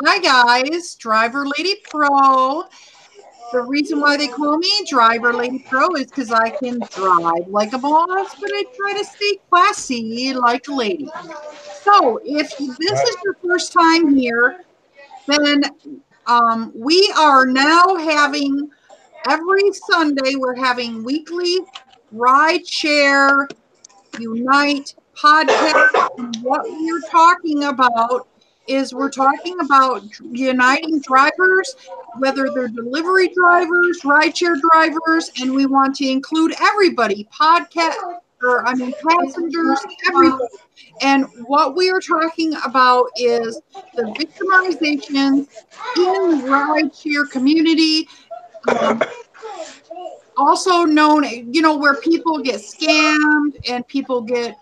Hi guys, Driver Lady Pro. The reason why they call me Driver Lady Pro is because I can drive like a boss, but I try to stay classy like a lady. So if this is your first time here, then we are now having, every Sunday, we're having weekly Rideshare Unite podcast. And what we're talking about is we're talking about uniting drivers, whether they're delivery drivers, rideshare drivers, and we want to include everybody, passengers, everybody. And what we are talking about is the victimizations in the rideshare community, also known, where people get scammed and people get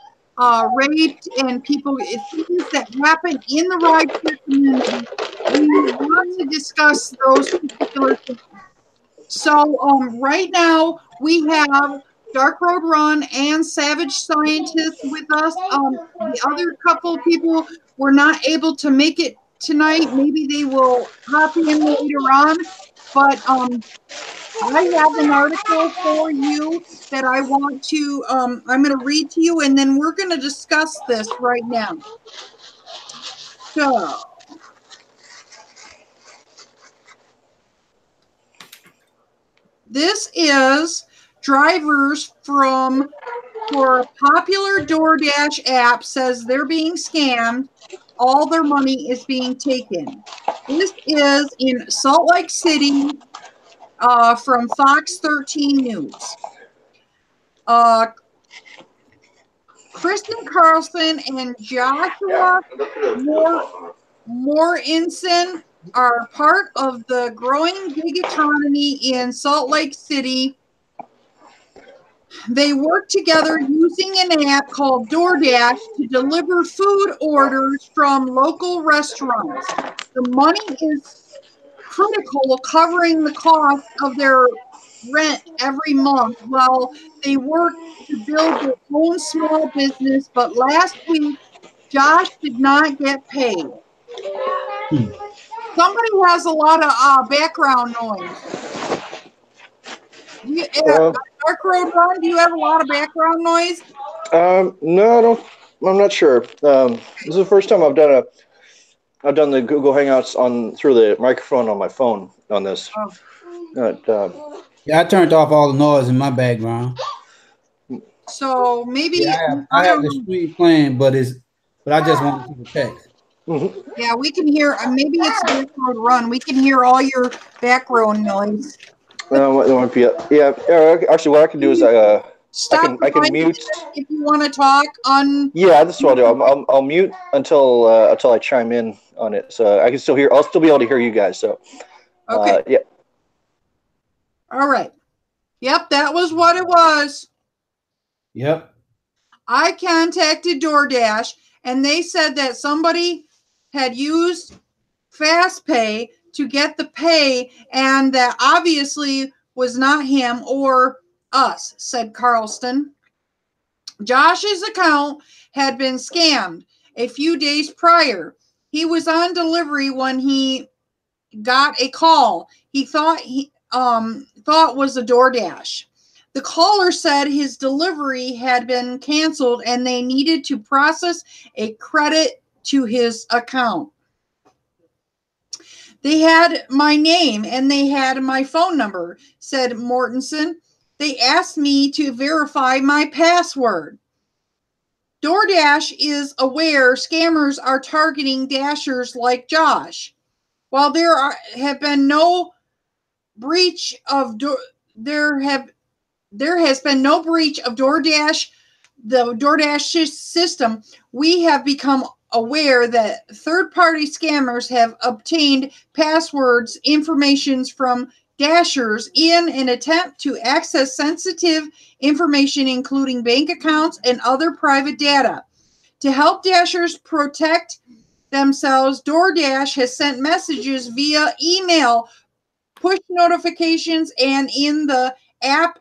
raped and things that happen in the rideshare community. We want to discuss those particular things. So right now we have Dark Road Run and Savage Scientist with us. The other couple of people were not able to make it tonight. Maybe they will hop in later on. But I have an article for you that I want to, I'm going to read to you, and then we're going to discuss this right now. So, this is drivers for a popular DoorDash app says they're being scammed. All their money is being taken. This is in Salt Lake City from Fox 13 News. Kristen Carlson and Joshua Morinson are part of the growing gig economy in Salt Lake City. They work together using an app called DoorDash to deliver food orders from local restaurants. The money is critical covering the cost of their rent every month while they work to build their own small business. But last week, Josh did not get paid. Somebody has a lot of background noise. Dark Road Run, do you have a lot of background noise? No, I don't. I'm not sure. This is the first time I've done the Google Hangouts through the microphone on my phone on this. Oh. Yeah, I turned off all the noise in my background. So maybe I have the screen playing, but I just want to see the text. Mm-hmm. Yeah, we can hear. Maybe it's Dark Road Run. We can hear all your background noise. Yeah. Actually, what I can do is I can mute if you want to talk on. Yeah, that's what I'll do. I'll mute until I chime in on it, so I can still hear. I'll still be able to hear you guys. So, okay. Yeah. All right. Yep, that was what it was. Yep. I contacted DoorDash, and they said that somebody had used FastPay to get the pay, and that obviously was not him or us, said Carlston. Josh's account had been scammed a few days prior. He was on delivery when he got a call he thought was a DoorDash. The caller said his delivery had been canceled and they needed to process a credit to his account. They had my name and they had my phone number, said Mortensen. They asked me to verify my password. DoorDash is aware scammers are targeting dashers like Josh. While there has been no breach of DoorDash, the DoorDash system, we have become aware that third-party scammers have obtained passwords information from dashers in an attempt to access sensitive information, including bank accounts and other private data. To help dashers protect themselves, DoorDash has sent messages via email, push notifications, and in the app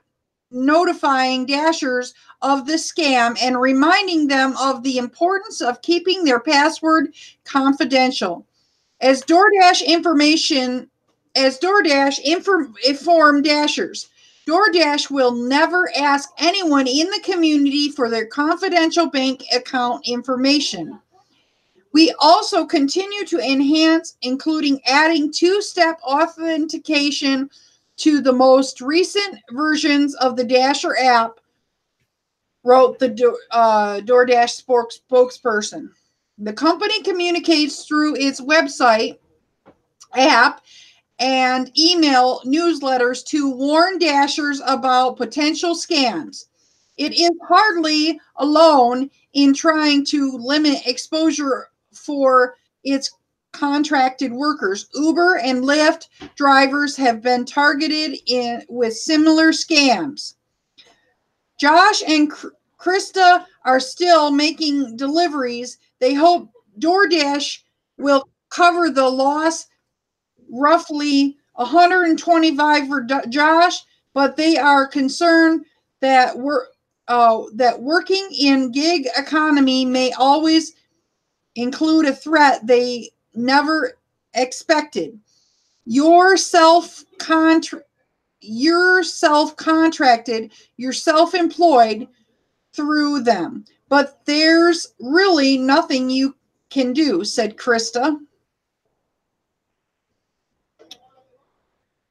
notifying dashers of the scam and reminding them of the importance of keeping their password confidential. As DoorDash informed Dashers, DoorDash will never ask anyone in the community for their confidential bank account information. We also continue to enhance, including adding two-step authentication to the most recent versions of the Dasher app, wrote the DoorDash spokesperson. The company communicates through its website, app, and email newsletters to warn Dashers about potential scams. It is hardly alone in trying to limit exposure for its contracted workers. Uber and Lyft drivers have been targeted with similar scams. Josh and Krista are still making deliveries. They hope DoorDash will cover the loss, roughly 125 for Josh, but they are concerned that working in gig economy may always include a threat they never expected. You're self-contracted, you're self-employed through them, but there's really nothing you can do, said Krista.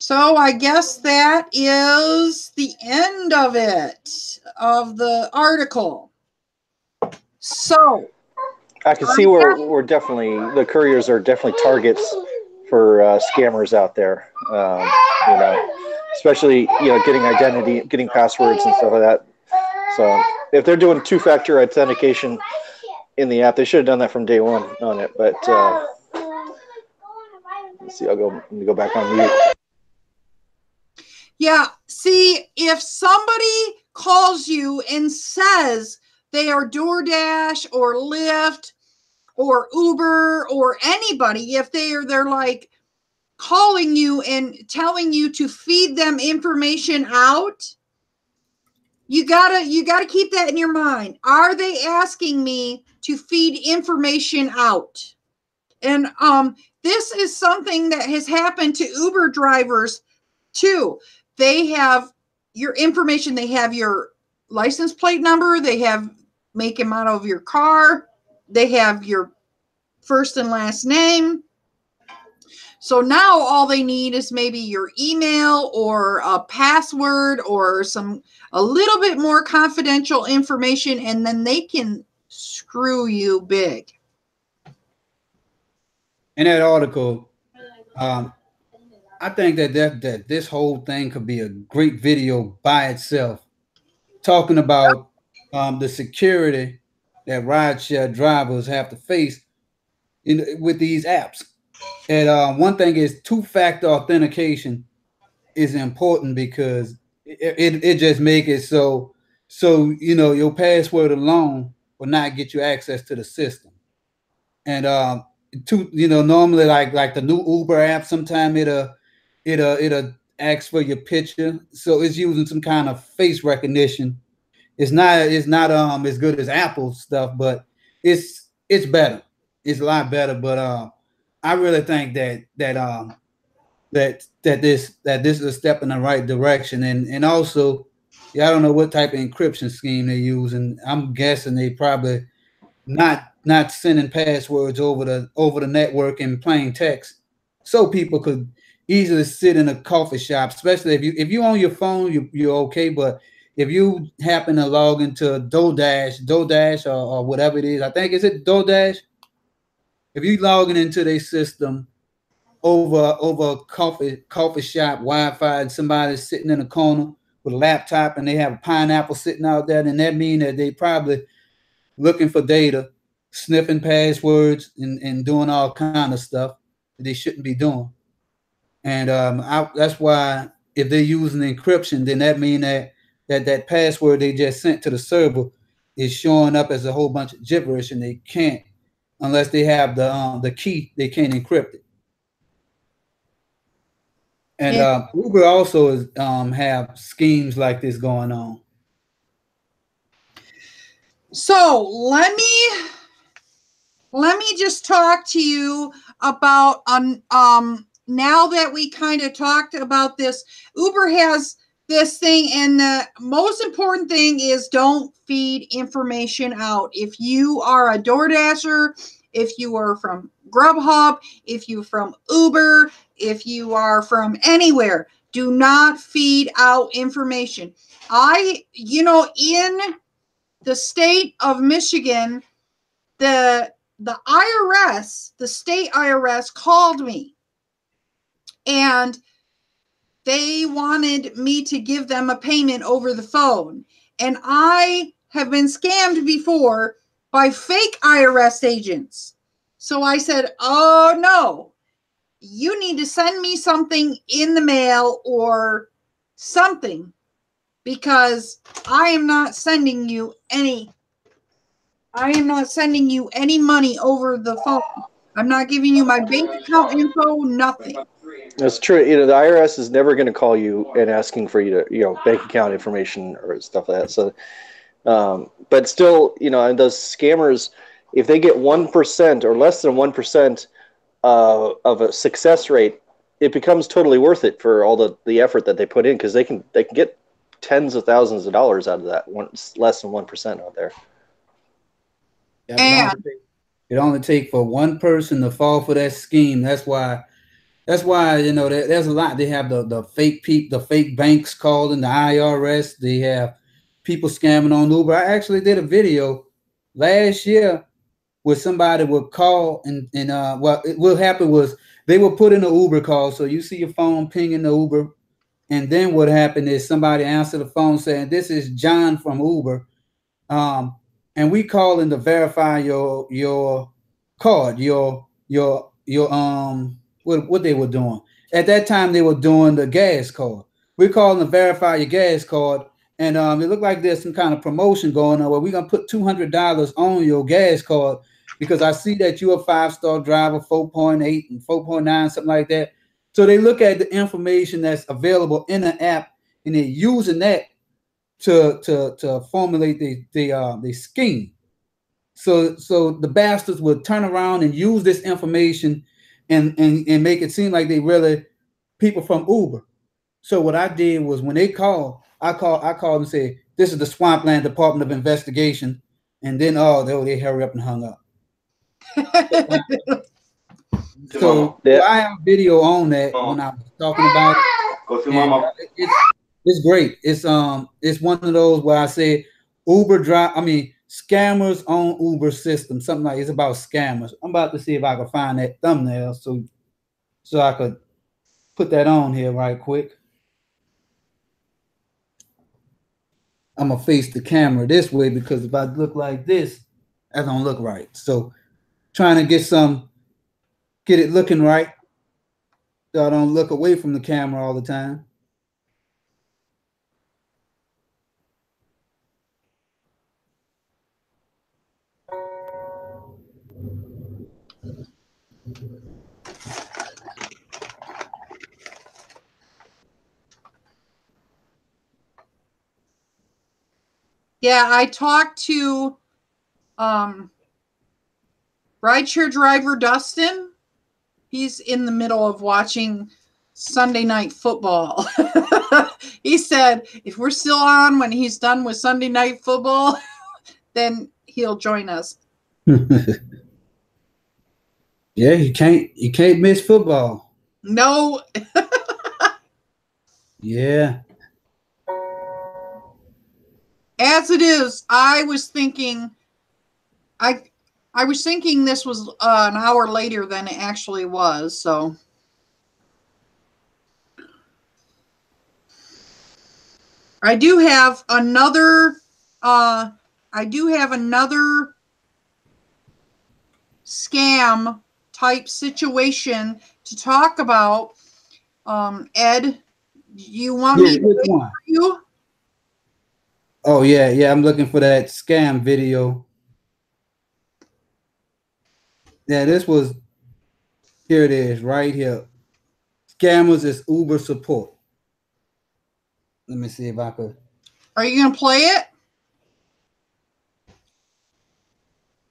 So I guess that is the end of it, of the article. So I can see where we're definitely, the couriers are definitely targets for scammers out there. You know, especially, you know, getting identity, getting passwords and stuff like that. So if they're doing two-factor authentication in the app, they should have done that from day one on it. But let's see, let me go back on mute. Yeah, see, if somebody calls you and says they are DoorDash or Lyft or Uber or anybody, if they're like calling you and telling you to feed them information out, you gotta keep that in your mind. Are they asking me to feed information out? And this is something that has happened to Uber drivers too. They have your information. They have your license plate number. They have make and model of your car. They have your first and last name. So now all they need is maybe your email or a password or a little bit more confidential information, and then they can screw you big. In that article, I think that this whole thing could be a great video by itself, talking about the security that rideshare drivers have to face with these apps. And one thing is two-factor authentication is important because it just make it so you know your password alone will not get you access to the system. And normally like the new Uber app, sometime it'll ask for your picture, so it's using some kind of face recognition. It's not as good as Apple stuff, but it's better. It's a lot better. But I really think that this is a step in the right direction. And also, yeah, I don't know what type of encryption scheme they use, and I'm guessing they probably not sending passwords over the network in plain text, so people could easily sit in a coffee shop, especially if you on your phone, you're okay. But if you happen to log into DoorDash or whatever it is, I think, is it DoorDash? If you logging into their system over a coffee shop Wi-Fi, and somebody's sitting in a corner with a laptop and they have a pineapple sitting out there, then that means that they probably looking for data, sniffing passwords, and doing all kind of stuff that they shouldn't be doing. And that's why if they're using encryption, then that means that password they just sent to the server is showing up as a whole bunch of gibberish, and they can't, unless they have the key, they can't encrypt it. And Uber also is have schemes like this going on. So let me just talk to you about now that we kind of talked about this. Uber has this thing, and the most important thing is don't feed information out. If you are a DoorDasher, if you are from Grubhub, if you're from Uber, if you are from anywhere, do not feed out information. In the state of Michigan, the IRS, the state IRS called me, and they wanted me to give them a payment over the phone. And I have been scammed before by fake IRS agents. So I said, oh no, you need to send me something in the mail or something, because I am not sending you any money over the phone. I'm not giving you my bank account info, nothing. That's true. The IRS is never going to call you and asking for you to, bank account information or stuff like that. So, but still, and those scammers, if they get 1% or less than 1% of a success rate, it becomes totally worth it for all the effort that they put in, because they can get tens of thousands of dollars out of that. Less than 1% out there. Yeah, it only take for one person to fall for that scheme. That's why there's a lot. They have the fake banks calling the IRS. They have people scamming on Uber. I actually did a video last year where somebody would call and what happened was they would put in an Uber call. So you see your phone pinging the Uber, and then what happened is somebody answered the phone saying, "This is John from Uber." And we call in to verify your card, your what they were doing. At that time, they were doing the gas card. We calling to verify your gas card, and it looked like there's some kind of promotion going on where we're gonna put $200 on your gas card because I see that you're a 5-star driver, 4.8 and 4.9, something like that. So they look at the information that's available in the app, and they're using that to formulate the scheme. So the bastards would turn around and use this information and make it seem like they really people from Uber. So what I did was when they called, I called and said, "This is the Swampland Department of Investigation," and then they hurry up and hung up. So I have a video on that when I was talking about it. It's great. It's one of those where I say scammers on Uber system. Something like it's about scammers. I'm about to see if I can find that thumbnail so I could put that on here right quick. I'm gonna face the camera this way because if I look like this, that don't look right. So trying to get it looking right so I don't look away from the camera all the time. Yeah, I talked to rideshare driver Dustin. He's in the middle of watching Sunday Night Football. He said if we're still on when he's done with Sunday Night Football, then he'll join us. Yeah, you can't miss football. No. Yeah. As it is, I was thinking this was an hour later than it actually was, so. I do have another scam type situation to talk about. Ed, you want me to wait for you? Oh yeah, I'm looking for that scam video. Yeah, here it is, right here. Scammers is Uber support. Let me see if I could. Are you gonna play it?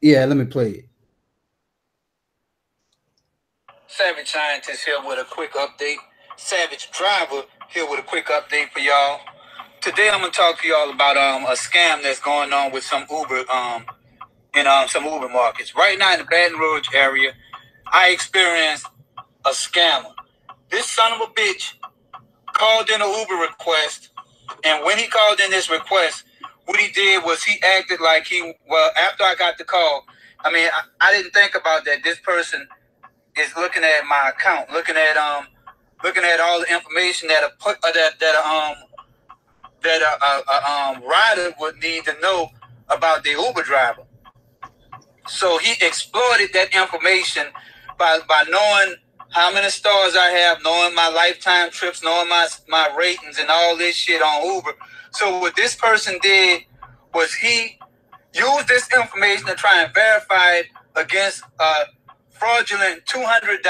Yeah, let me play it. Savage Scientist here with a quick update. Savage Driver here with a quick update for y'all. Today I'm gonna talk to y'all about a scam that's going on with some Uber in some Uber markets. Right now in the Baton Rouge area, I experienced a scammer. This son of a bitch called in an Uber request, and when he called in this request, what he did was he acted like after I got the call, I didn't think about that. This person is looking at my account, looking at all the information that a rider would need to know about the Uber driver. So he exploited that information by knowing how many stars I have, knowing my lifetime trips, knowing my ratings and all this shit on Uber. So what this person did was he used this information to try and verify it against a fraudulent $200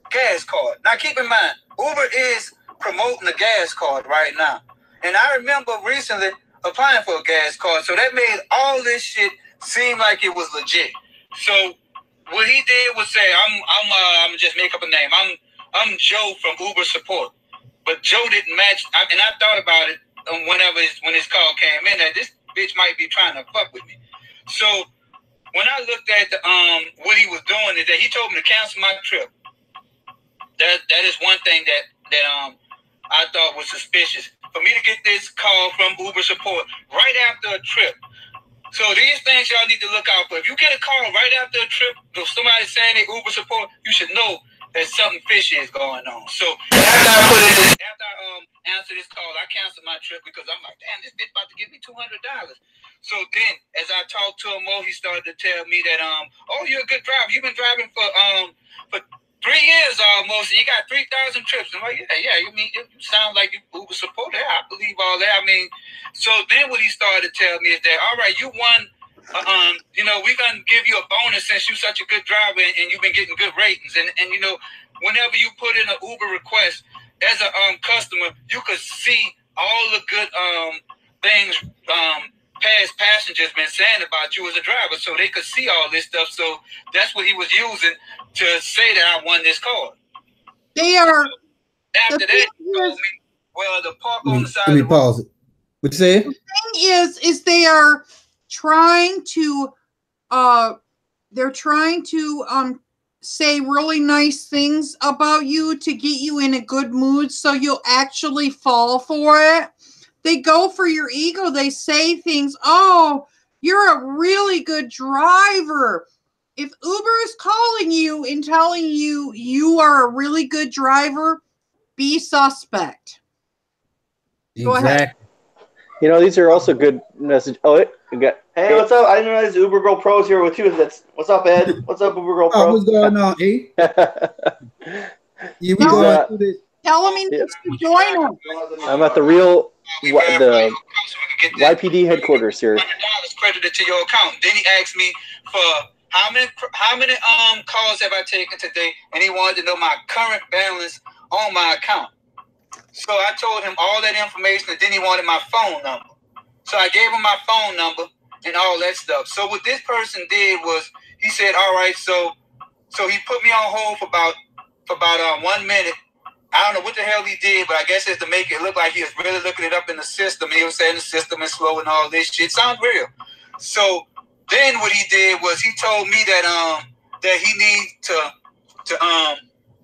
gas card. Now keep in mind, Uber is promoting a gas card right now. And I remember recently applying for a gas card. So that made all this shit seem like it was legit. So what he did was say, I'm just make up a name. I'm Joe from Uber support. But Joe didn't match, and I thought about it when his call came in, that this bitch might be trying to fuck with me. So when I looked at what he was doing, is that he told me to cancel my trip. That is one thing that I thought was suspicious. For me to get this call from Uber support right after a trip. So these things y'all need to look out for. If you get a call right after a trip, if somebody's saying they Uber support, you should know that something fishy is going on. So after I answered this call, I canceled my trip because I'm like, damn, this bitch about to give me $200. So then, as I talked to him more, he started to tell me that oh, you're a good driver. You've been driving for 3 years almost, and you got 3,000 trips. I'm like, yeah. You sound like you Uber support. Yeah, I believe all that. So then what he started to tell me is that, all right, you won. We're gonna give you a bonus since you're such a good driver and you've been getting good ratings. And whenever you put in an Uber request as a customer, you could see all the good things past passengers been saying about you as a driver, so they could see all this stuff. So that's what he was using to say that I won this card. They are. After that, he told me, well, the park on the side. Let me pause it. What you say? The thing is they are trying to say really nice things about you to get you in a good mood so you'll actually fall for it. They go for your ego. They say things, oh, you're a really good driver. If Uber is calling you and telling you you are a really good driver, be suspect. Exactly. Go ahead. These are also good message. Oh, hey, what's up? I didn't realize Uber Girl Pro's here with you. What's up, Ed? What's up, Uber Girl Pro? Oh, what's going on, E? Tell him he needs to join us. I'm at the YPD headquarters here. $100 credited to your account. Then he asked me for how many calls have I taken today, and he wanted to know my current balance on my account. So I told him all that information, and then he wanted my phone number. So I gave him my phone number and all that stuff. So what this person did was he said, all right, so he put me on hold for about 1 minute. I don't know what the hell he did, but I guess it's to make it look like he was really looking it up in the system. And he was saying the system is slow and all this shit. Sounds real. So then what he did was he told me that he needs to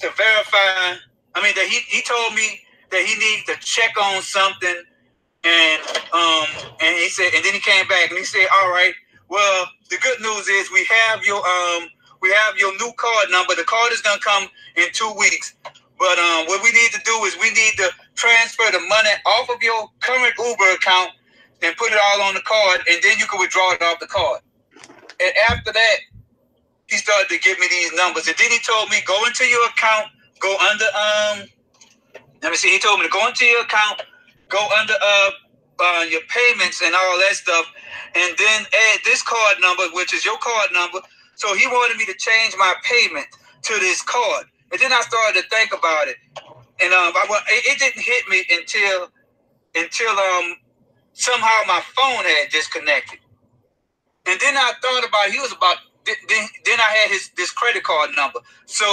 verify. That he told me that he needs to check on something, and he said, and then he came back and he said, all right, well, the good news is we have your new card number. The card is gonna come in 2 weeks. But what we need to do is we need to transfer the money off of your current Uber account and put it all on the card, and then you can withdraw it off the card. And after that, he started to give me these numbers. And then he told me, go into your account, go under, he told me to go into your account, go under your payments and all that stuff, and then add this card number, which is your card number. So he wanted me to change my payment to this card. And then I started to think about it, and it didn't hit me until somehow my phone had disconnected. And then I thought about then I had this credit card number. So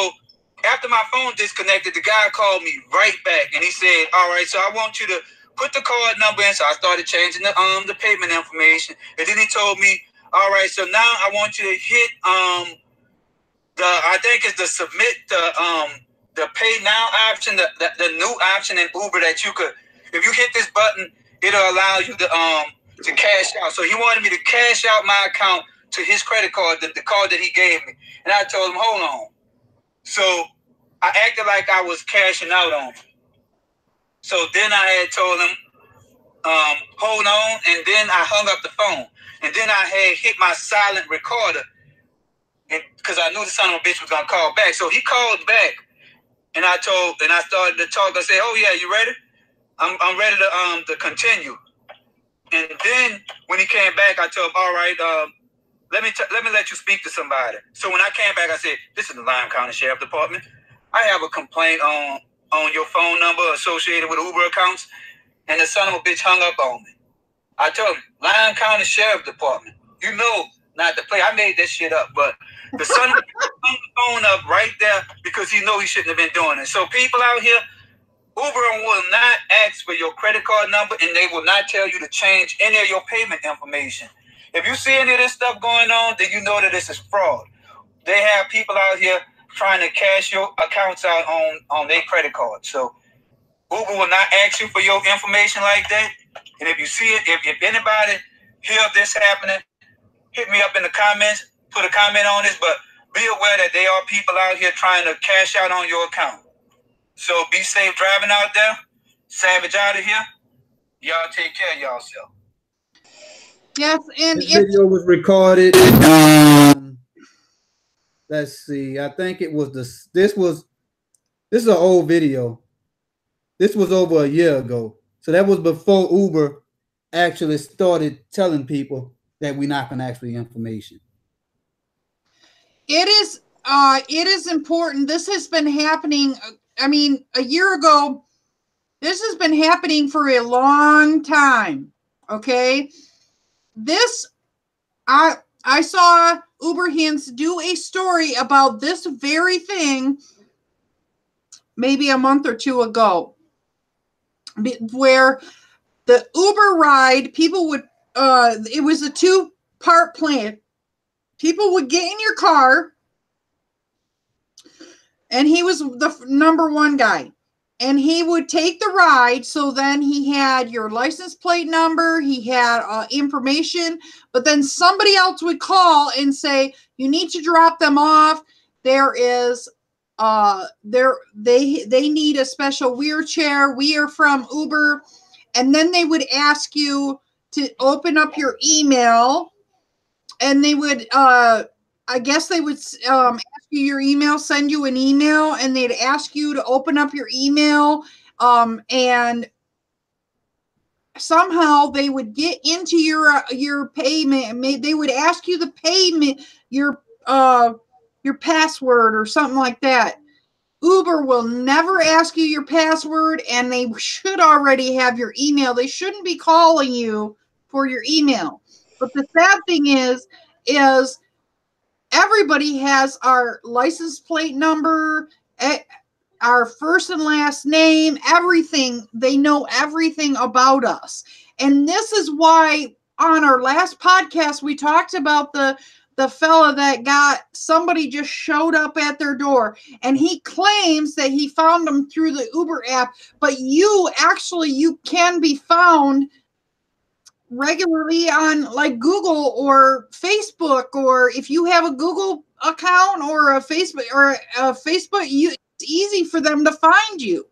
after my phone disconnected, the guy called me right back, and he said, "All right, so I want you to put the card number in." So I started changing the payment information, and then he told me, "All right, so now I want you to hit I think it's the submit the pay now option, the new option in Uber that you could, if you hit this button, it'll allow you to cash out." So he wanted me to cash out my account to his credit card, the card that he gave me. And I told him, hold on. So I acted like I was cashing out on him. So then I had told him, hold on, and then I hung up the phone. And then I had hit my silent recorder, because I knew the son of a bitch was gonna call back. So he called back, and I started to talk. I said, "Oh yeah, you ready? I'm ready to continue." And then when he came back, I told him, "All right, let me let you speak to somebody." So when I came back, I said, "This is the Lyon County Sheriff Department. I have a complaint on your phone number associated with Uber accounts." And the son of a bitch hung up on me. I told him, "Lyon County Sheriff Department. You know not to play." I made that shit up, but the son of a bitch hung the phone up right there because he know he shouldn't have been doing it. So people out here, Uber will not ask for your credit card number, and they will not tell you to change any of your payment information. If you see any of this stuff going on, then you know that this is fraud. They have people out here trying to cash your accounts out on their credit card. So Uber will not ask you for your information like that. And if you see it, if anybody hear this happening, hit me up in the comments, put a comment on this, but be aware that there are people out here trying to cash out on your account. So be safe driving out there. Savage out of here. Y'all take care of y'allself. Yes, and this video was recorded. Let's see. I think it was this is an old video. This was over a year ago. So that was before Uber actually started telling people that we're not going to ask for the information. it is important. This has been happening. I mean, a year ago, this has been happening for a long time. Okay. I saw Uber Hints do a story about this very thing maybe a month or two ago, where the Uber ride, people would, it was a two-part plan. People would get in your car, and he was the number one guy, and he would take the ride. So then he had your license plate number, he had information, but then somebody else would call and say, you need to drop them off. There is they need a special wheelchair. We are from Uber. And then they would ask you to open up your email, and they would I guess they would ask you your email, send you an email, and they'd ask you to open up your email, and somehow they would get into your payment. They would ask you the payment, your password or something like that. Uber will never ask you your password, and they should already have your email. They shouldn't be calling you for your email. But the sad thing is everybody has our license plate number, our first and last name, everything. They know everything about us. And this is why on our last podcast, we talked about the fella that somebody just showed up at their door, and he claims that he found them through the Uber app, but you can be found regularly on like Google or Facebook, or if you have a Google account or a Facebook it's easy for them to find you.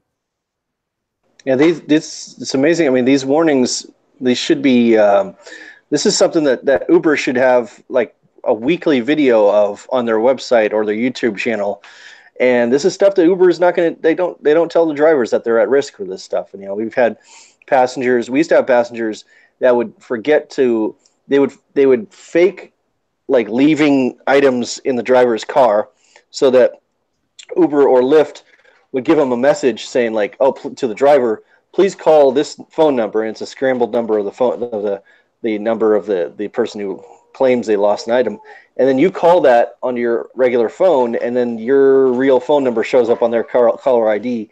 Yeah, it's amazing. I mean, these warnings, they should be, this is something that Uber should have like a weekly video of on their website or their YouTube channel. And this is stuff that Uber is not going to, they don't tell the drivers that they're at risk for this stuff. And, we've had passengers, we used to have passengers that would forget to, they would fake like leaving items in the driver's car so that Uber or Lyft would give them a message saying like, to the driver, please call this phone number. And it's a scrambled number of the phone, the number of the person who claims they lost an item, and then you call that on your regular phone, and then your real phone number shows up on their caller ID,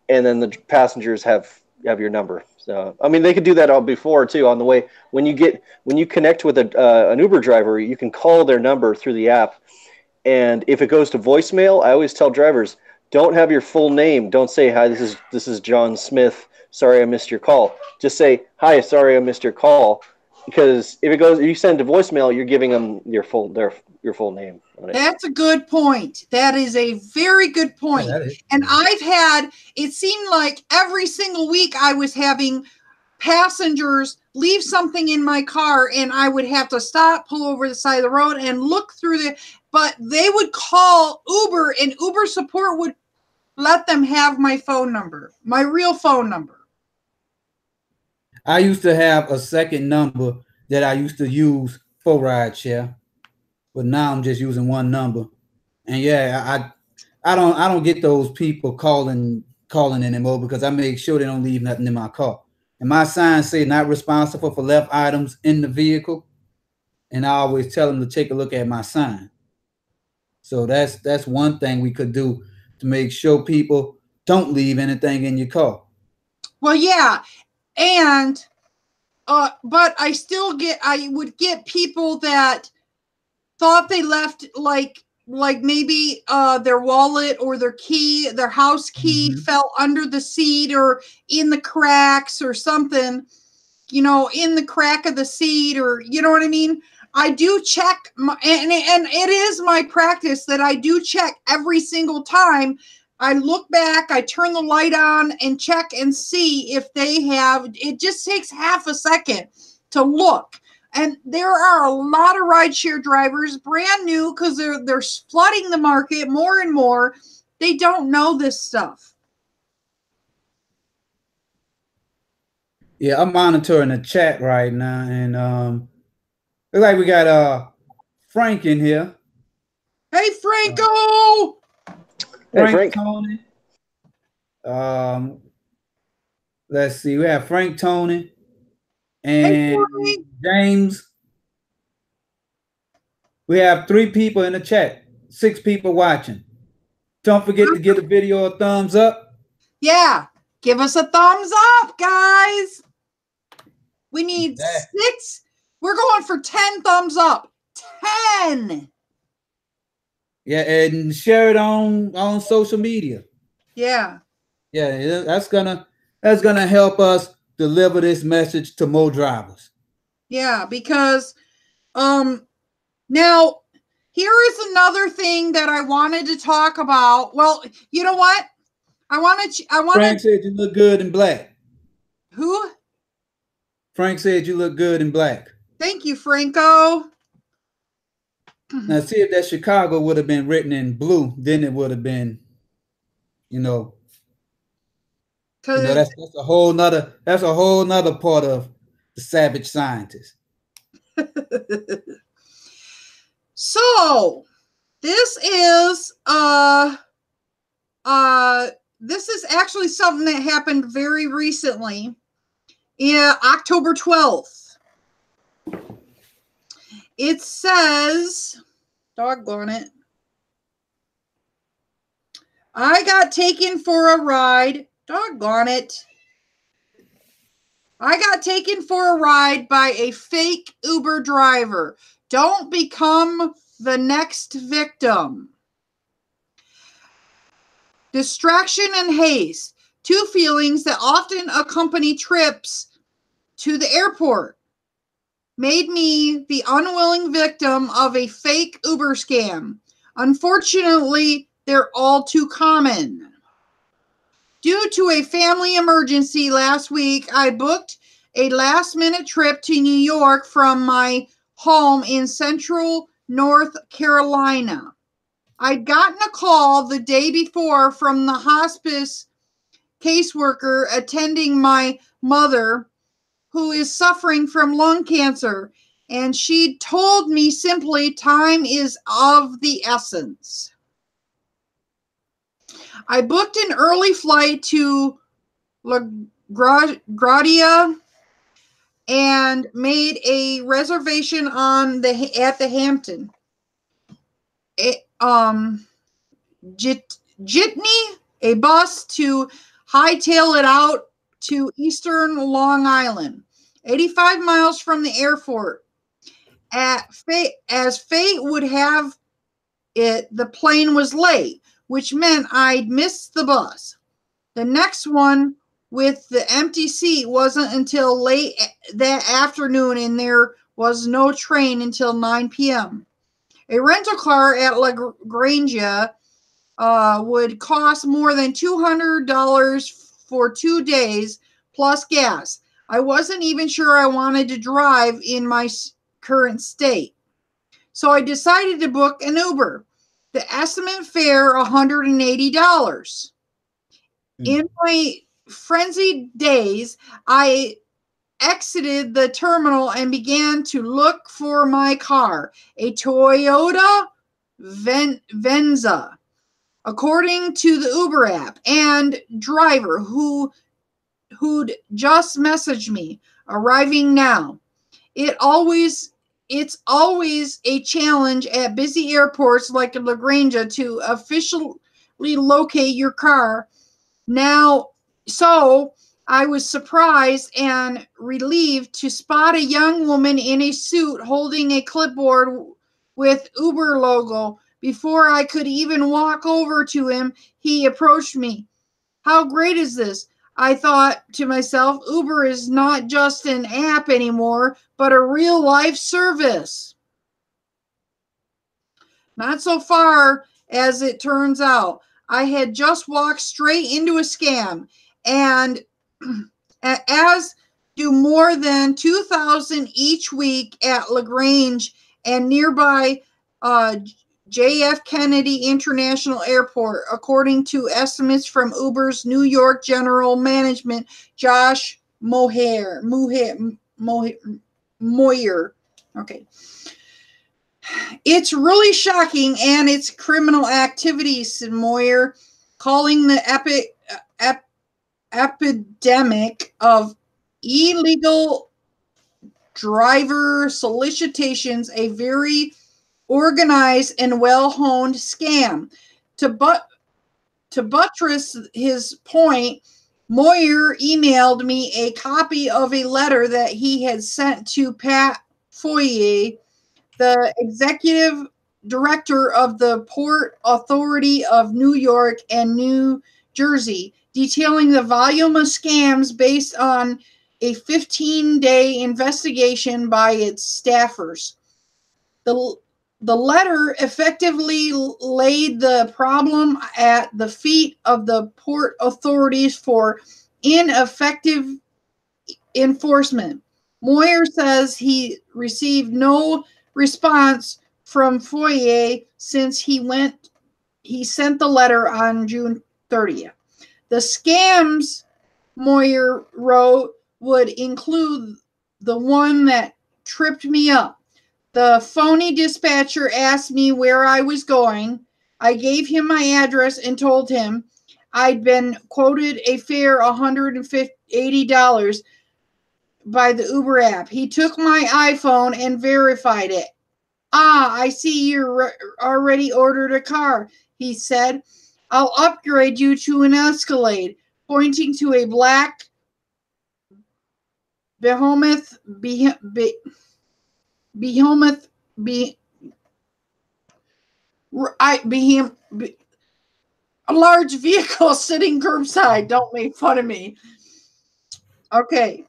and then the passengers have your number. So I mean, they could do that all before too. On the way, when you connect with an Uber driver, you can call their number through the app, and if it goes to voicemail, I always tell drivers, don't have your full name. Don't say, hi, this is John Smith. Sorry I missed your call. Just say, hi, sorry I missed your call. Because if you send to voicemail, you're giving them your full name on it. That's a good point. That is a very good point. Yeah, that is. And it seemed like every single week I was having passengers leave something in my car, and I would have to stop, pull over the side of the road and look through but they would call Uber, and Uber support would let them have my phone number, my real phone number. I used to have a second number that I used to use for Rideshare, but now I'm just using one number. And yeah, I don't get those people calling anymore, because I make sure they don't leave nothing in my car. And my signs say not responsible for left items in the vehicle, and I always tell them to take a look at my sign. So that's one thing we could do to make sure people don't leave anything in your car. Well, yeah. And but I would get people that thought they left like maybe their wallet or their key, their house key fell under the seat or in the cracks or something, in the crack of the seat, or you know what I mean? I do check and it is my practice that I do check every single time. I look back, I turn the light on and check and see if they have. It just takes half a second to look. And there are a lot of rideshare drivers, brand new, because they're flooding the market more and more. They don't know this stuff. Yeah, I'm monitoring the chat right now, and looks like we got Frank in here. Hey, Franco! Hey, Frank. Tony. Let's see. We have Frank, Tony, and James. We have 3 people in the chat, 6 people watching. Don't forget to give the video a thumbs up. Yeah, give us a thumbs up, guys. We need 6. We're going for 10 thumbs up. 10. Yeah, and share it on social media. Yeah. Yeah, that's gonna help us deliver this message to more drivers. Yeah, because now here is another thing that I wanted to talk about. Well, you know what? Frank said you look good in black. Who? Frank said you look good in black. Thank you, Franco. Now, see, if that Chicago would have been written in blue, then it would have been, that's a whole nother part of the savage scientist. So this is actually something that happened very recently. Yeah, October 12th. It says, doggone it, I got taken for a ride. Doggone it. I got taken for a ride by a fake Uber driver. Don't become the next victim. Distraction and haste, 2 feelings that often accompany trips to the airport, made me the unwilling victim of a fake Uber scam. Unfortunately, they're all too common. Due to a family emergency last week, I booked a last-minute trip to New York from my home in central North Carolina. I'd gotten a call the day before from the hospice caseworker attending my mother, who is suffering from lung cancer, and she told me simply time is of the essence. I booked an early flight to LaGuardia and made a reservation on at the Hampton. Jitney, a bus to hightail it out to eastern Long Island, 85 miles from the airport. As fate would have it, the plane was late, which meant I'd missed the bus. The next one with the empty seat wasn't until late that afternoon, and there was no train until 9 p.m. A rental car at La Grange would cost more than $200 for 2 days plus gas. I wasn't even sure I wanted to drive in my current state. So I decided to book an Uber. The estimate fare, $180. In my frenzied daze, I exited the terminal and began to look for my car, a Toyota Venza, according to the Uber app, and driver who'd just messaged me, arriving now. It's always a challenge at busy airports like La Grange to officially locate your car. Now, so I was surprised and relieved to spot a young woman in a suit holding a clipboard with Uber logo. Before I could even walk over to him, he approached me. How great is this? I thought to myself, Uber is not just an app anymore, but a real life service. Not so far, as it turns out. I had just walked straight into a scam, and as do more than 2,000 each week at La Grange and nearby JF Kennedy International Airport, according to estimates from Uber's New York General Management, Josh Moyer. Okay. It's really shocking, and it's criminal activity, said Moyer, calling the epidemic of illegal driver solicitations a very organized and well-honed scam. To buttress his point, Moyer emailed me a copy of a letter that he had sent to Pat Foyer, the executive director of the Port Authority of New York and New Jersey, detailing the volume of scams based on a 15-day investigation by its staffers. The letter effectively laid the problem at the feet of the port authorities for ineffective enforcement. Moyer says he received no response from Foyer since he sent the letter on June 30th. The scams, Moyer wrote, would include the one that tripped me up. The phony dispatcher asked me where I was going. I gave him my address and told him I'd been quoted a fare $180 by the Uber app. He took my iPhone and verified it. I see you already ordered a car, he said. I'll upgrade you to an Escalade, pointing to a black behemoth, a large vehicle sitting curbside. Don't make fun of me. Okay.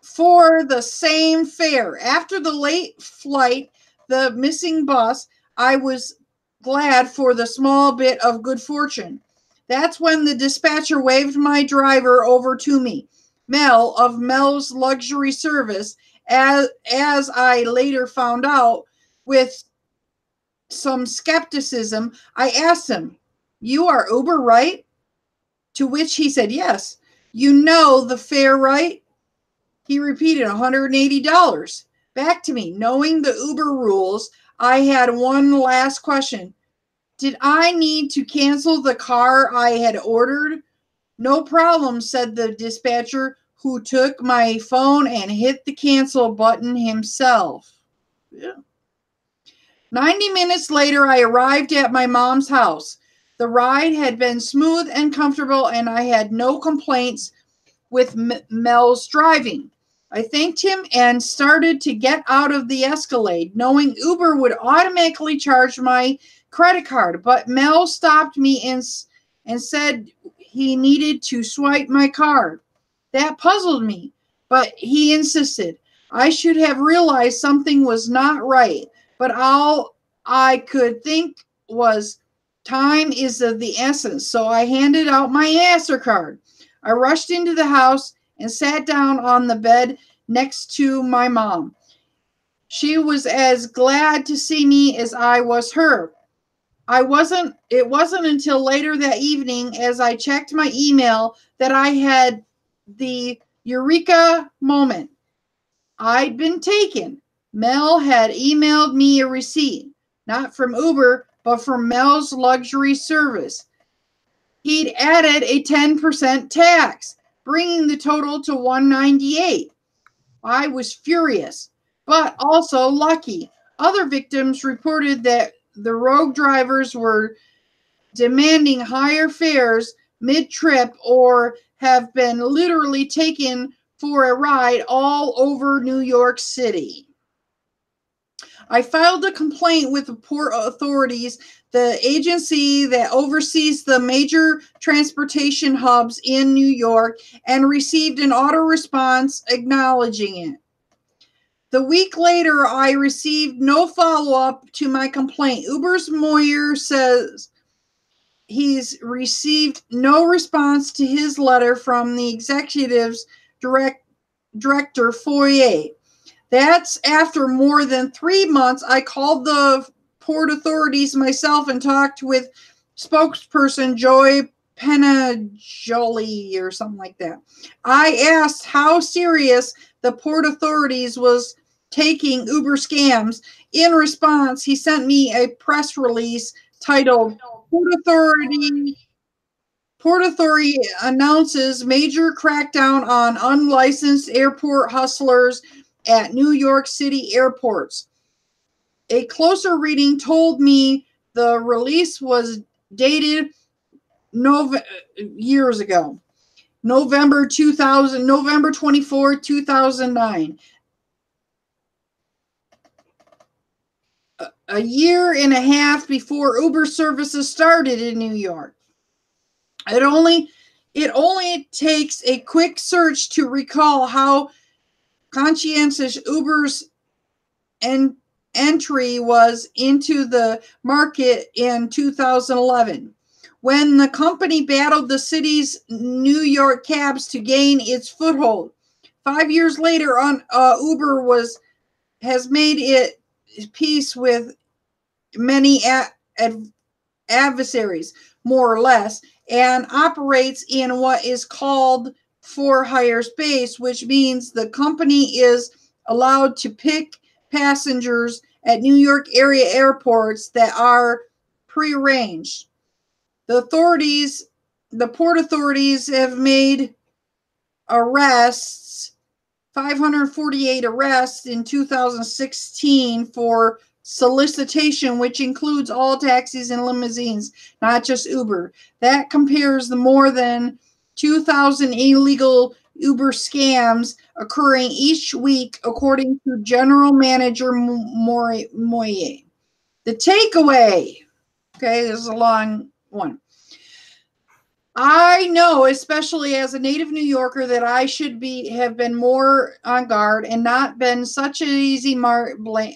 For the same fare. After the late flight, the missing bus, I was glad for the small bit of good fortune. That's when the dispatcher waved my driver over to me. Mel of Mel's Luxury Service, as I later found out, with some skepticism, I asked him, "You are Uber, right?" To which he said, "Yes." "You know the fare, right?" He repeated, $180. Back to me. Knowing the Uber rules, I had one last question. Did I need to cancel the car I had ordered? No problem, said the dispatcher, who took my phone and hit the cancel button himself. Yeah. 90 minutes later, I arrived at my mom's house. The ride had been smooth and comfortable, and I had no complaints with Mel's driving. I thanked him and started to get out of the Escalade, knowing Uber would automatically charge my credit card. But Mel stopped me and said he needed to swipe my card. That puzzled me, but he insisted. I should have realized something was not right, but all I could think was time is of the essence, so I handed out my MasterCard. I rushed into the house and sat down on the bed next to my mom. She was as glad to see me as I was her. It wasn't until later that evening, as I checked my email, that I had the eureka moment. I'd been taken. Mel had emailed me a receipt, not from Uber, but from Mel's luxury service. He'd added a 10% tax, bringing the total to $198. I was furious, but also lucky. Other victims reported that the rogue drivers were demanding higher fares mid-trip or have been literally taken for a ride all over New York City. I filed a complaint with the port authorities, the agency that oversees the major transportation hubs in New York, and received an auto response acknowledging it. The week later, I received no follow-up to my complaint. Uber's Moyer says he's received no response to his letter from the executive's director, Foyer. That's after more than 3 months. I called the port authorities myself and talked with spokesperson Joy Penajoli or something like that. I asked how serious the port authorities was taking Uber scams. In response, he sent me a press release titled Port Authority announces major crackdown on unlicensed airport hustlers at New York City airports. A closer reading told me the release was dated years ago, November 24, 2009. A year and a half before Uber services started in New York. It only takes a quick search to recall how conscientious Uber's entry was into the market in 2011, when the company battled the city's New York cabs to gain its foothold. 5 years later, Uber has made it peace with many adversaries, more or less, and operates in what is called for-hire space, which means the company is allowed to pick passengers at New York area airports that are prearranged. The port authorities have made 548 arrests in 2016 for solicitation, which includes all taxis and limousines, not just Uber. That compares the more than 2,000 illegal Uber scams occurring each week, according to General Manager Moyer. The takeaway, okay, this is a long one. I know, especially as a native New Yorker, that I should have been more on guard and not been such an easy mark. Blame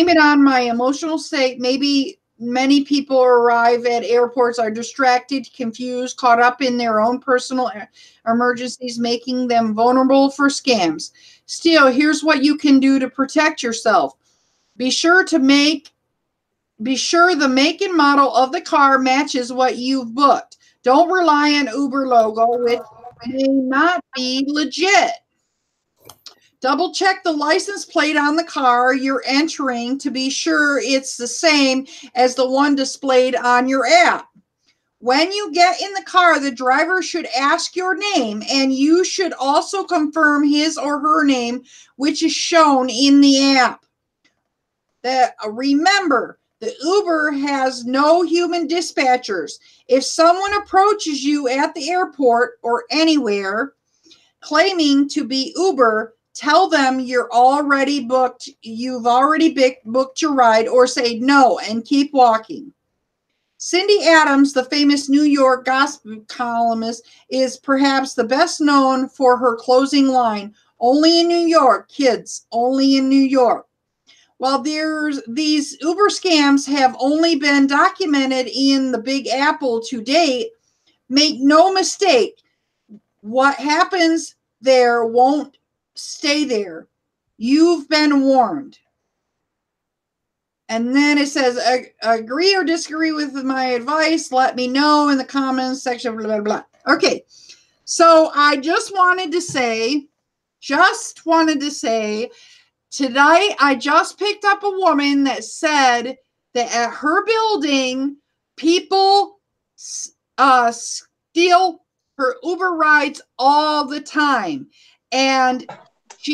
it on my emotional state. Maybe many people arrive at airports are distracted, confused, caught up in their own personal emergencies, making them vulnerable for scams. Still, here's what you can do to protect yourself. Be sure the make and model of the car matches what you've booked. Don't rely on Uber logo, which may not be legit. Double check the license plate on the car you're entering to be sure it's the same as the one displayed on your app. When you get in the car, the driver should ask your name, and you should also confirm his or her name, which is shown in the app. Remember, the Uber has no human dispatchers. If someone approaches you at the airport or anywhere claiming to be Uber, tell them you've already booked your ride, or say no and keep walking. Cindy Adams, the famous New York gossip columnist, is perhaps the best known for her closing line, "Only in New York, kids, only in New York." While these Uber scams have only been documented in the Big Apple to date, make no mistake, what happens there won't stay there. You've been warned. And then it says, agree or disagree with my advice, let me know in the comments section, blah, blah, blah. Okay, so I just wanted to say, today I just picked up a woman that said that at her building, people steal her Uber rides all the time. And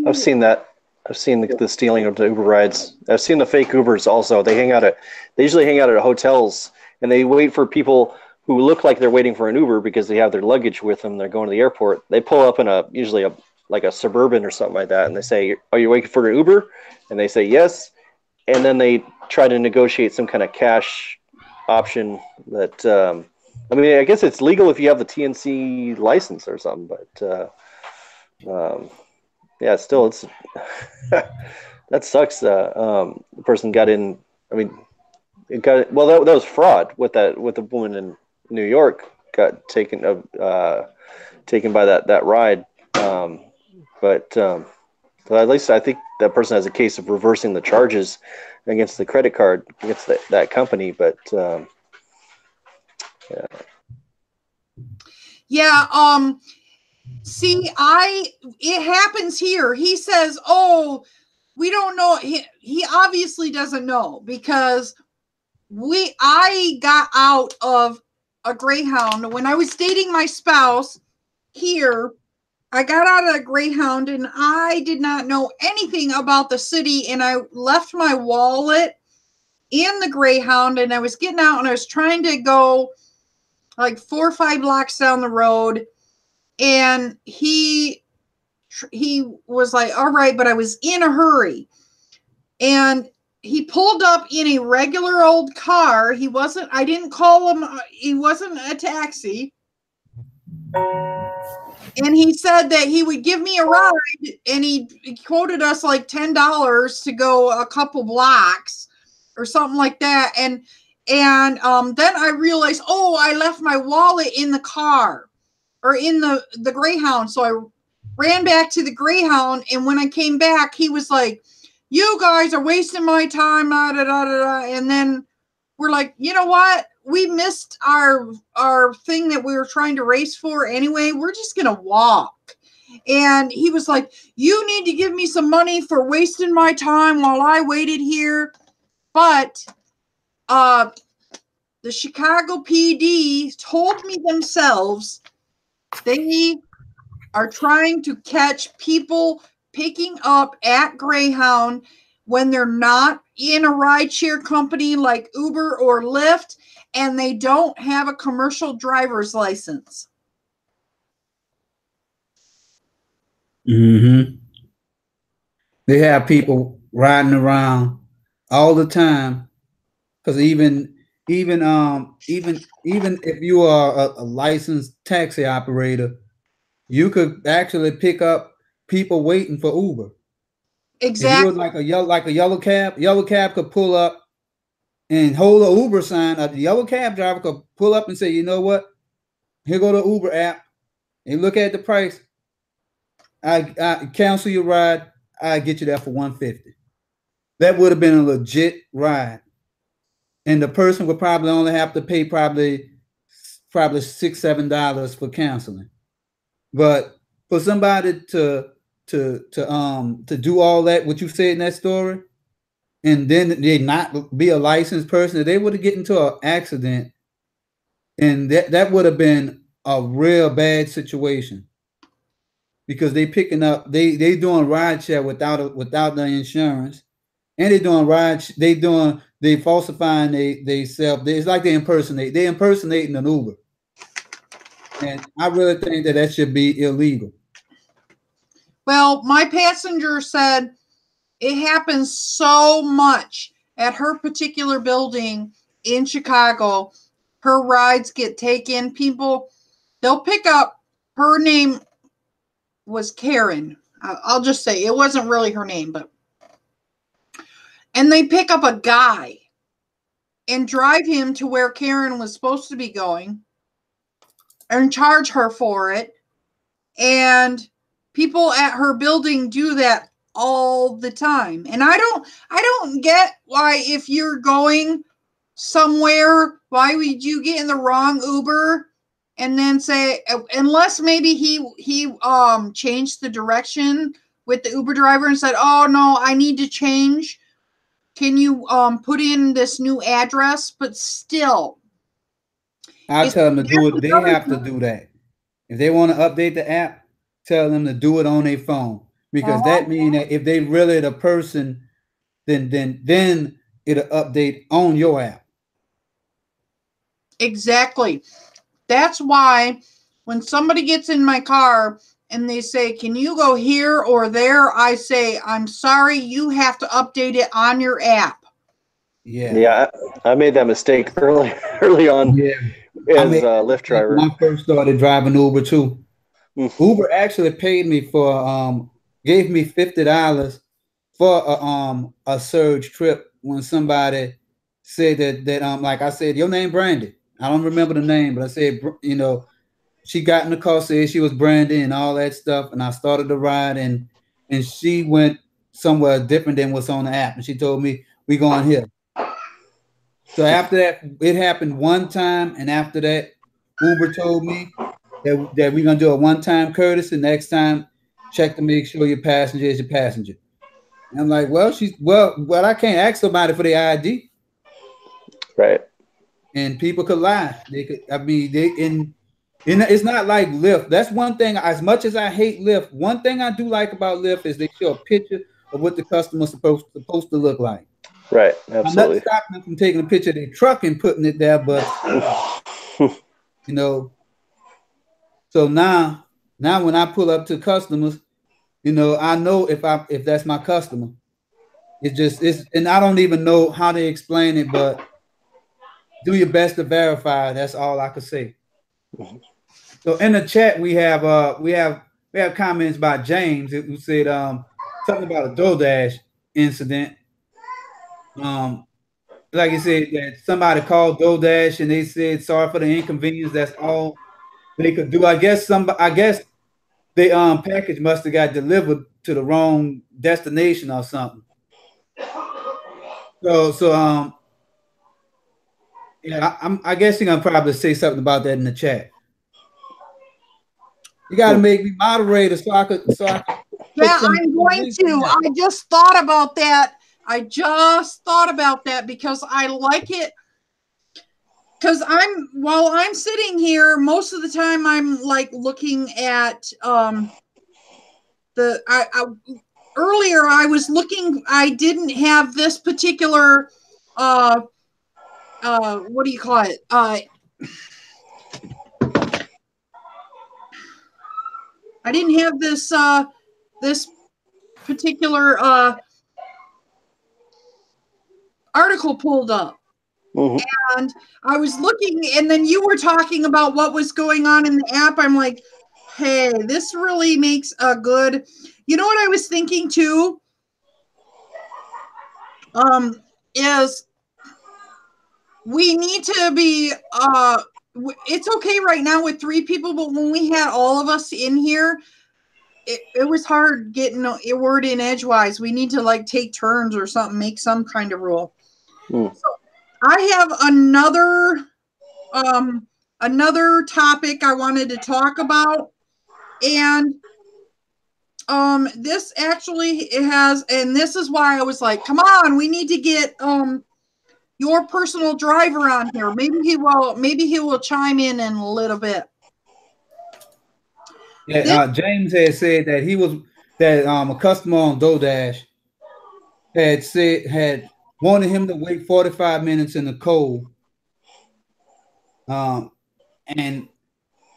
I've seen that. I've seen the stealing of the Uber rides. I've seen the fake Ubers also. They usually hang out at hotels, and they wait for people who look like they're waiting for an Uber because they have their luggage with them. They're going to the airport. They pull up in usually a Suburban or something like that, and they say, "Are you waiting for an Uber?" And they say yes, and then they try to negotiate some kind of cash option that. I mean, I guess it's legal if you have the TNC license or something, but. Yeah, still, it's that sucks. The person got in. I mean, that was fraud. With the woman in New York got taken by that ride. But at least I think that person has a case of reversing the charges against the credit card against that company. But yeah. See, it happens here. He says, "Oh, we don't know." He obviously doesn't know, because I got out of a Greyhound when I was dating my spouse here. I got out of a Greyhound, and I did not know anything about the city, and I left my wallet in the Greyhound, and I was getting out, and I was trying to go like 4 or 5 blocks down the road. And he was like, all right, but I was in a hurry. And he pulled up in a regular old car. I didn't call him, he wasn't a taxi. And he said that he would give me a ride, and he quoted us like $10 to go a couple blocks or something like that. And then I realized, oh, I left my wallet in the car. Or in the Greyhound. So I ran back to the Greyhound, and when I came back, he was like, "You guys are wasting my time." Da, da, da, da. And then we're like, you know what? We missed our thing that we were trying to race for anyway. We're just gonna walk. And he was like, "You need to give me some money for wasting my time while I waited here." But the Chicago PD told me themselves they are trying to catch people picking up at Greyhound when they're not in a rideshare company like Uber or Lyft, and they don't have a commercial driver's license. Mm-hmm. They have people riding around all the time, because even if you are a licensed taxi operator, you could actually pick up people waiting for Uber. Exactly. If you were like a yellow cab could pull up and hold an Uber sign. The yellow cab driver could pull up and say, "You know what? Here go the Uber app. And look at the price. I cancel your ride. I get you there for $150." That would have been a legit ride. And the person would probably only have to pay probably $6-7 for canceling. But for somebody to do all that, what you said in that story, and then they not be a licensed person, if they would have get into an accident, And that would have been a real bad situation because they picking up, they doing rideshare without the insurance, and they falsifying they self. It's like they impersonating an Uber, and I really think that should be illegal. Well, my passenger said it happens so much at her particular building in Chicago. Her rides get taken. People, they'll pick up, her name was Karen. I'll just say it wasn't really her name, and they pick up a guy and drive him to where Karen was supposed to be going and charge her for it. And people at her building do that all the time. And I don't get why, if you're going somewhere, why would you get in the wrong Uber and then say, unless maybe he changed the direction with the Uber driver and said, oh no, I need to change. Can you put in this new address? But still, I tell them to do it. They have to do that. If they want to update the app, tell them to do it on their phone, because that means that if they really the person, then it'll update on your app. Exactly. That's why when somebody gets in my car and they say, can you go here or there? I say, I'm sorry, you have to update it on your app. Yeah, I made that mistake early on. Yeah. As a Lyft driver. When I first started driving Uber too. Uber actually paid me for gave me $50 for a surge trip when somebody said that like I said, your name Brandy. I don't remember the name, but I said, you know, she got in the car, said she was Brandy and all that stuff, and I started the ride, and she went somewhere different than what's on the app, and she told me, we going here. So after that, it happened one time, and after that, Uber told me that we're gonna do a one-time courtesy. Next time, check to make sure your passenger is your passenger. And I'm like, well, I can't ask somebody for their ID, right? And people could lie. They could. I mean, it's not like Lyft. That's one thing. As much as I hate Lyft, one thing I do like about Lyft is they show a picture of what the customer's supposed to look like. Right, absolutely. I'm not stopping them from taking a picture of their truck and putting it there, but you know. So now when I pull up to customers, you know, I know if that's my customer. And I don't even know how to explain it, but do your best to verify. That's all I could say. So in the chat we have comments by James who said something about a DoorDash incident. Like you said, that somebody called DoorDash and they said sorry for the inconvenience. That's all they could do. I guess the package must have got delivered to the wrong destination or something. So yeah, I guess you're gonna probably say something about that in the chat. You got to make me moderator so I could. Yeah, I'm going to. I just thought about that. Because I like it. Because while I'm sitting here, most of the time I'm like looking at earlier I was looking. I didn't have this particular what do you call it? I didn't have this this particular article pulled up. And I was looking, and then you were talking about what was going on in the app. I'm like, hey, this really makes a good, you know what I was thinking too? Is we need to be, it's okay right now with 3 people, but when we had all of us in here, it was hard getting a word in edgewise. We need to like take turns or something, make some kind of rule. So I have another topic I wanted to talk about, and this actually has, and this is why I was like, come on, we need to get your personal driver on here. Maybe he will chime in a little bit. Yeah, James had said that a customer on DoorDash had wanted him to wait 45 minutes in the cold. And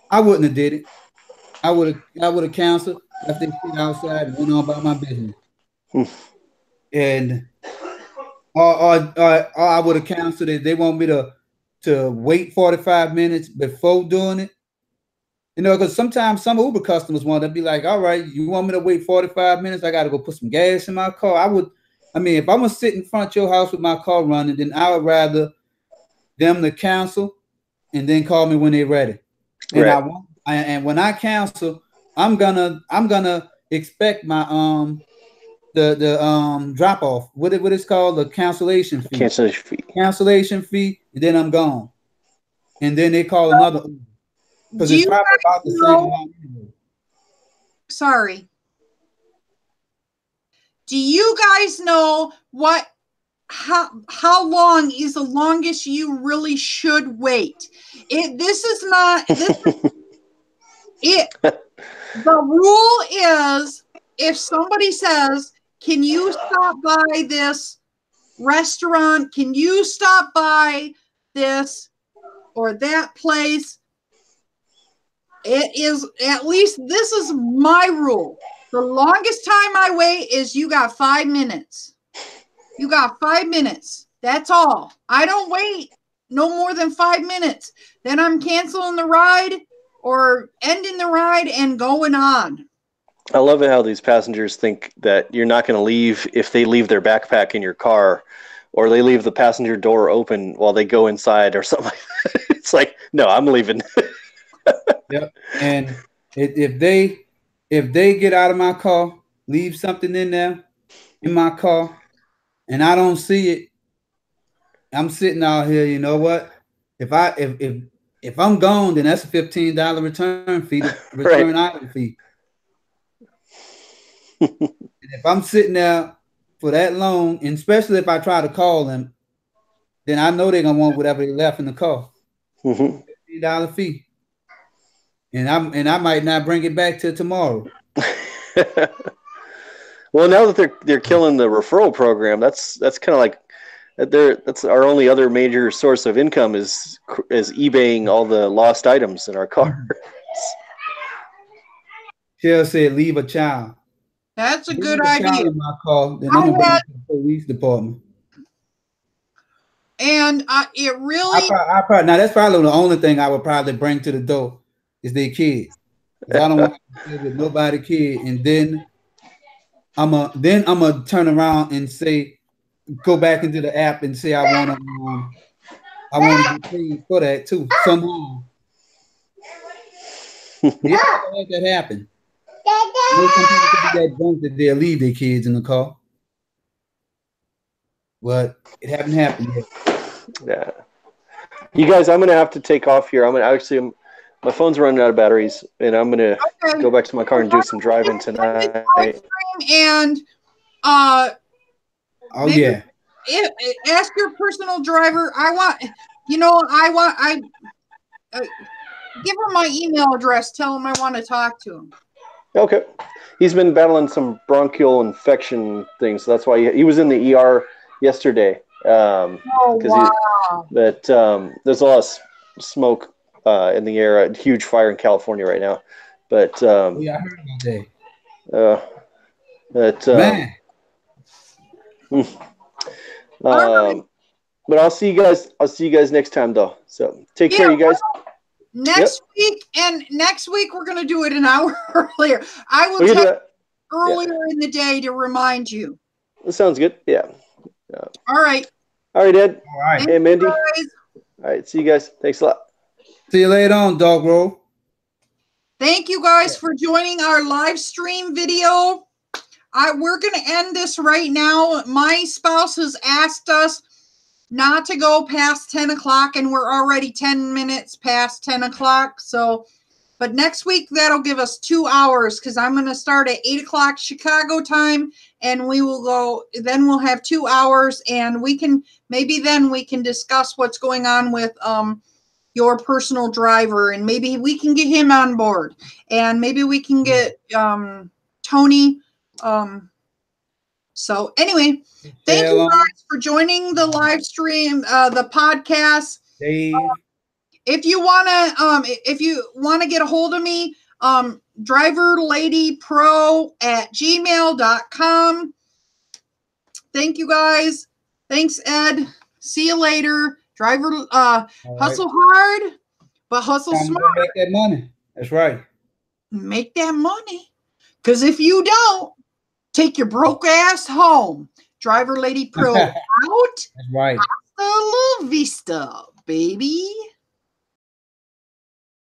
I wouldn't have did it. I would have canceled, left this shit outside, and went on about my business. And or I would have canceled it. They want me to wait 45 minutes before doing it. You know, because sometimes some Uber customers want to be like, all right, you want me to wait 45 minutes? I got to go put some gas in my car. I mean, if I'm going to sit in front of your house with my car running, then I would rather them to cancel and then call me when they're ready. And right. And when I cancel, I'm gonna expect my the drop off. What it's called, the cancellation fee. Cancellation fee, and then I'm gone. And then they call another Uber. Because it's probably about the same amount anyway. Sorry. Do you guys know how long is the longest you really should wait? This is not it. The rule is, if somebody says, can you stop by this restaurant? Can you stop by this or that place? It is, at least this is my rule. The longest time I wait is you got 5 minutes. You got 5 minutes. That's all. I don't wait no more than 5 minutes. Then I'm canceling the ride or ending the ride and going on. I love it how these passengers think that you're not going to leave if they leave their backpack in your car, or they leave the passenger door open while they go inside or something like that. It's like, no, I'm leaving. Yep. And if they get out of my car, leave something in there in my car, and I don't see it, I'm sitting out here. You know what? If I'm gone, then that's a $15 return fee, return item fee. And if I'm sitting there for that long, and especially if I try to call them, then I know they're gonna want whatever they left in the car. $15 fee. And I might not bring it back till tomorrow. Well, now that they're killing the referral program, that's kind of like that's our only other major source of income is eBaying all the lost items in our cars. Cheryl said, "Leave a child." That's a good idea. In my car, then I'm gonna bring it to the police department. And it really, now that's probably the only thing I would probably bring to the door is their kids. I don't want to deal with nobody kid, and then I'm gonna turn around and say, go back into the app and say I want to get paid for that too somehow. Yeah, I let that happen. Some people could be that drunk that they'll leave their kids in the car, but it haven't happened yet. Yeah, you guys, I'm gonna have to take off here. My phone's running out of batteries, and I'm gonna go back to my car and do some driving tonight. And yeah. Ask your personal driver. Give him my email address. Tell him I want to talk to him. Okay. He's been battling some bronchial infection things, so that's why he was in the ER yesterday. But there's a lot of smoke in the air. A huge fire in California right now. But I heard about that. But I'll see you guys. I'll see you guys next time, though. So take care, you guys. Next week we're gonna do it an hour earlier. I will text earlier in the day to remind you. That sounds good. Yeah. All right. All right, Ed. All right. Hey, Mindy. All right. See you guys. Thanks a lot. See you later on, Dog Roll. Thank you guys for joining our live stream video. We're going to end this right now. My spouse has asked us not to go past 10 o'clock, and we're already 10 minutes past 10 o'clock. So But next week, that'll give us 2 hours because I'm going to start at 8 o'clock Chicago time, and we will go. Then we'll have 2 hours, and we can discuss what's going on with your personal driver, and maybe we can get him on board, and maybe we can get Tony. So anyway, thank you guys for joining the live stream, the podcast. Dave. If you wanna get a hold of me, driverladypro@gmail.com. Thank you guys. Thanks, Ed. See you later. Driver, hustle hard, but hustle smart. Make that money. That's right. Make that money. Because if you don't, take your broke ass home. Driver Lady Pro out. That's right. Hasta la vista, baby.